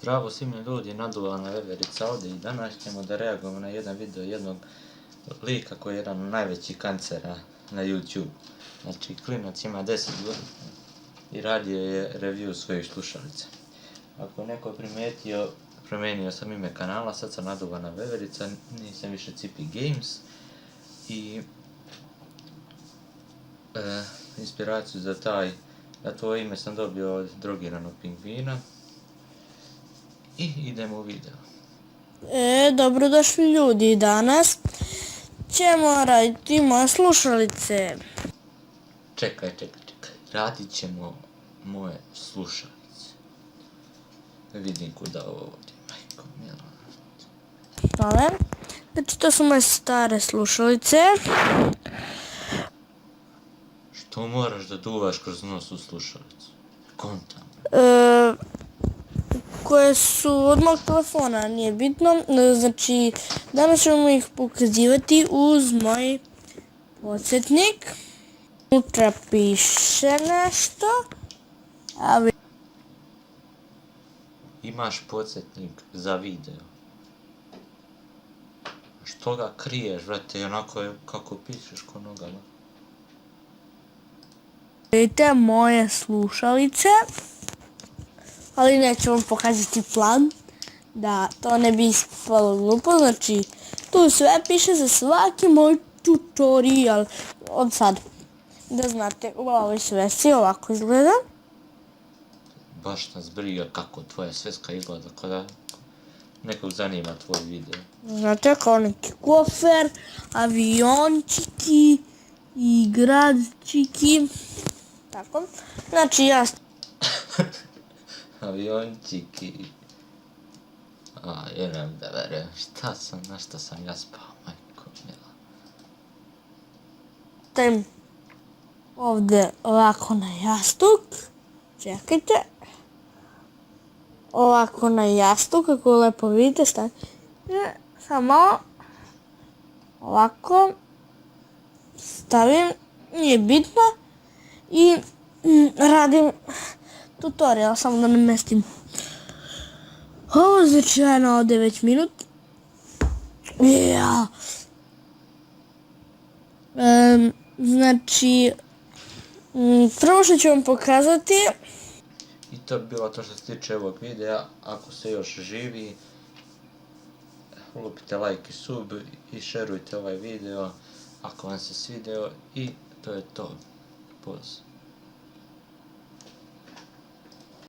Zdravo svim ljudi, naduvana veverica ovdje i danas ćemo da reagujemo na jedan video jednog lika koji je jedan od najvećih kancera na YouTube. Znači, klinac ima 10 godina i radio je review svojih slušalica. Ako neko je primijetio, promijenio sam ime kanala, sad sam naduvana veverica, nisam više Cipi Games i inspiraciju za to ime sam dobio od drogiranog pingvina. I idemo u video. Dobrodošli ljudi, danas ćemo raditi moje slušalice. Čekaj, radit ćemo moje slušalice. Vidim kuda ovo vodi, majko mila. Znači, to su moje stare slušalice. Što moraš da duvaš kroz nos u slušalicu? Kontam. Koje su od mog telefona, nije bitno. Znači, danas ćemo ih pokazivati uz moj podsjetnik. Unutra piše nešto. Imaš podsjetnik za video. Što ga kriješ, vrate, onako je kako pišeš ko nogama. Vidite moje slušalice. Ali neću vam pokazati plan, da to ne bi ispalo glupo. Znači, tu sve piše za svaki moj tutorial od sad. Da znate, u ovoj svesci ovako izgleda. Baš nas briga kako tvoja sveska izgleda, kada nekog zanima tvoj video. Znate, kao neki kofer, aviončiki i gradčiki. Tako. Znači, ja... Aviončiki. Jedem da verujem, na šta sam ja spao, majko mila. Stavim ovdje ovako na jastuk. Čekajte. Ovako na jastuk, kako lepo vidite, stavim. Samo ovako stavim, nije bitno. I radim tutorial, samo da namestim. Ovo značajno ovdje već minut. Znači, prvo što ću vam pokazati. I to bi bilo to što se tiče ovog videa. Ako se još živi, lupite like i sub i šerujte ovaj video ako vam se svidio i to je to. Pozdrav.